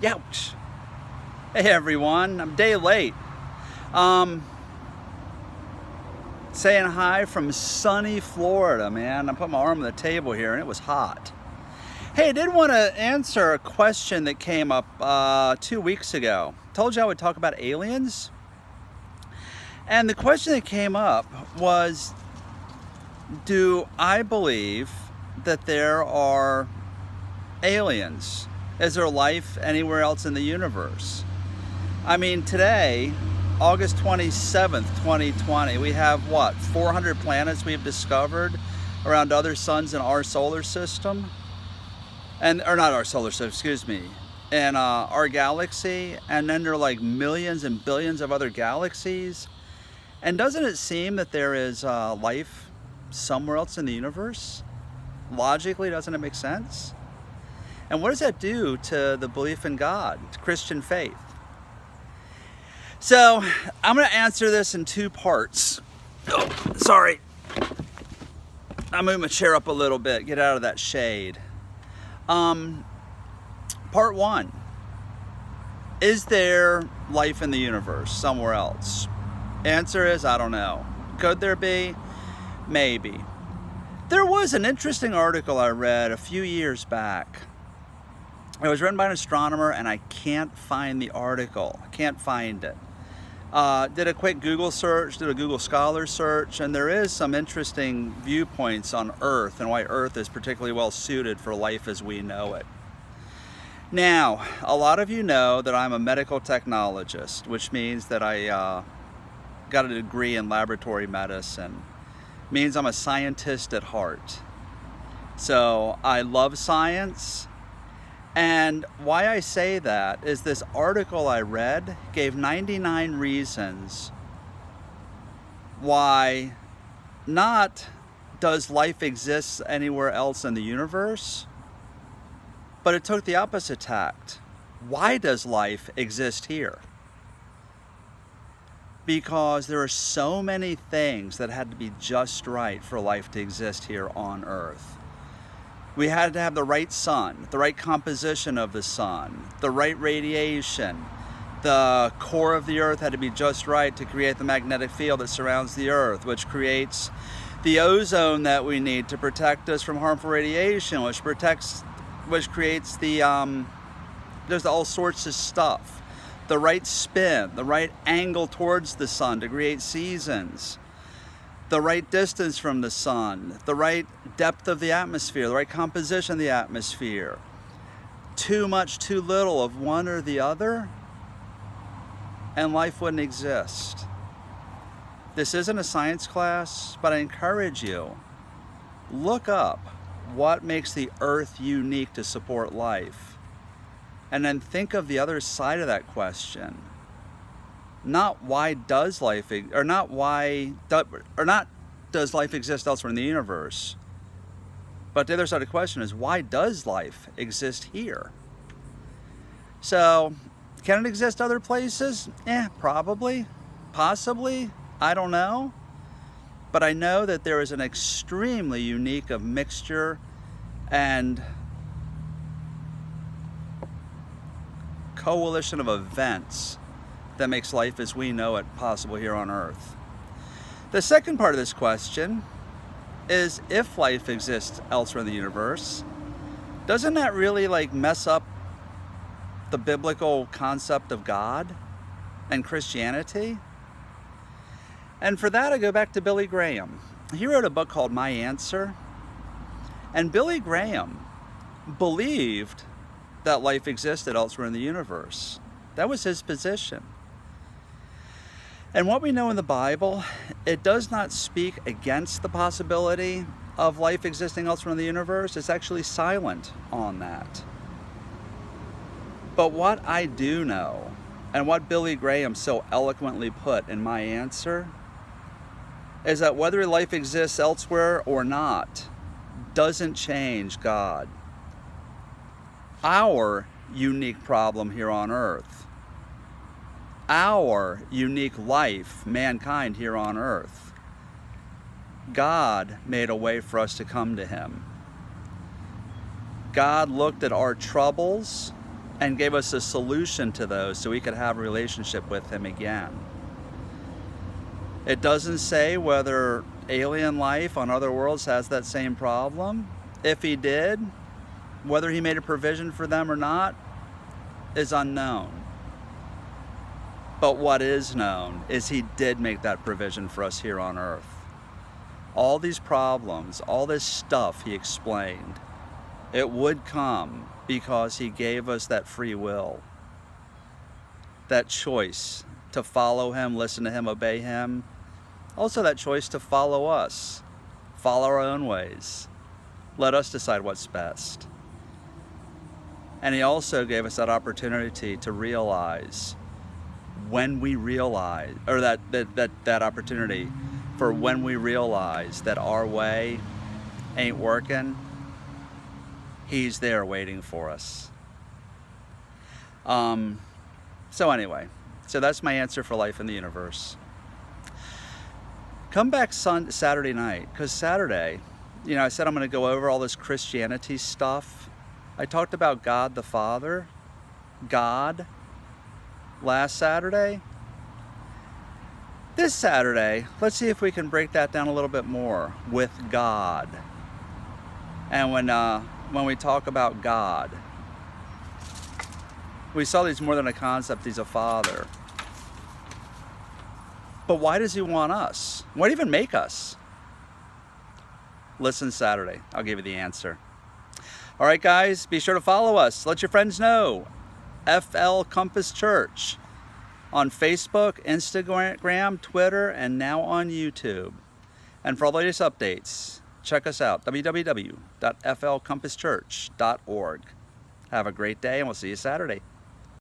Youch. Hey everyone, I'm a day late. Um, Saying hi from sunny Florida, man. I put my arm on the table here and it was hot. Hey, I did want to answer a question that came up 2 weeks ago. Told you I would talk about aliens. And the question that came up was, do I believe that there are aliens? Is there life anywhere else in the universe? I mean, today, August 27th, 2020, we have what, 400 planets we've discovered around other suns in our solar system? Or not our solar system, excuse me, in our galaxy, and then there are like millions and billions of other galaxies. And doesn't it seem that there is life somewhere else in the universe? Logically, doesn't it make sense? And what does that do to the belief in God, Christian faith? So I'm going to answer this in two parts. Oh, sorry. I'll move my chair up a little bit, get out of that shade. Part one, is there life in the universe somewhere else? Answer is, I don't know. Could there be? Maybe. There was an interesting article I read a few years back. It was written by an astronomer, and I can't find the article. I can't find it. Did a quick Google search, did a Google Scholar search, and there is some interesting viewpoints on Earth and why Earth is particularly well suited for life as we know it. Now, a lot of you know that I'm a medical technologist, which means that I got a degree in laboratory medicine. Means I'm a scientist at heart. So I love science. And why I say that is this article I read gave 99 reasons why not does life exist anywhere else in the universe, but it took the opposite tact. Why does life exist here? Because there are so many things that had to be just right for life to exist here on Earth. We had to have the right sun, the right composition of the sun, the right radiation. The core of the Earth had to be just right to create the magnetic field that surrounds the Earth, which creates the ozone that we need to protect us from harmful radiation, which creates there's all sorts of stuff. The right spin, the right angle towards the sun to create seasons. The right distance from the sun, the right depth of the atmosphere, the right composition of the atmosphere. Too much, too little of one or the other, and life wouldn't exist. This isn't a science class, but I encourage you, look up what makes the Earth unique to support life, and then think of the other side of that question. Not why does life, or not does life exist elsewhere in the universe, but the other side of the question is, why does life exist here? So, can it exist other places? Probably, possibly, I don't know. But I know that there is an extremely unique of mixture and coalition of events that makes life as we know it possible here on Earth. The second part of this question is, if life exists elsewhere in the universe, doesn't that really mess up the biblical concept of God and Christianity? And for that, I go back to Billy Graham. He wrote a book called My Answer, and Billy Graham believed that life existed elsewhere in the universe. That was his position. And what we know in the Bible, it does not speak against the possibility of life existing elsewhere in the universe. It's actually silent on that. But what I do know, and what Billy Graham so eloquently put in My Answer, is that whether life exists elsewhere or not doesn't change God. Our unique problem here on Earth, our unique life, mankind here on Earth, God made a way for us to come to Him. God looked at our troubles and gave us a solution to those so we could have a relationship with him again. It doesn't say whether alien life on other worlds has that same problem. If he did, whether he made a provision for them or not is unknown. But what is known is he did make that provision for us here on Earth. All these problems, all this stuff he explained, it would come because he gave us that free will, that choice to follow him, listen to him, obey him. Also that choice to follow us, follow our own ways. Let us decide what's best. And he also gave us that opportunity to realize when we realize, or that opportunity for when we realize that our way ain't working, he's there waiting for us. So anyway, so that's my answer for life in the universe. Come back Saturday night, because Saturday, I said I'm going to go over all this Christianity stuff. I talked about God the Father, God, last Saturday. This Saturday, let's see if we can break that down a little bit more with God. And when we talk about God, we saw he's more than a concept, he's a father. But why does he want us? Why even make us? Listen Saturday, I'll give you the answer. All right, guys, be sure to follow us. Let your friends know. FL Compass Church on Facebook, Instagram, Twitter, and now on YouTube. And for all the latest updates, check us out, www.flcompasschurch.org. Have a great day, and we'll see you Saturday.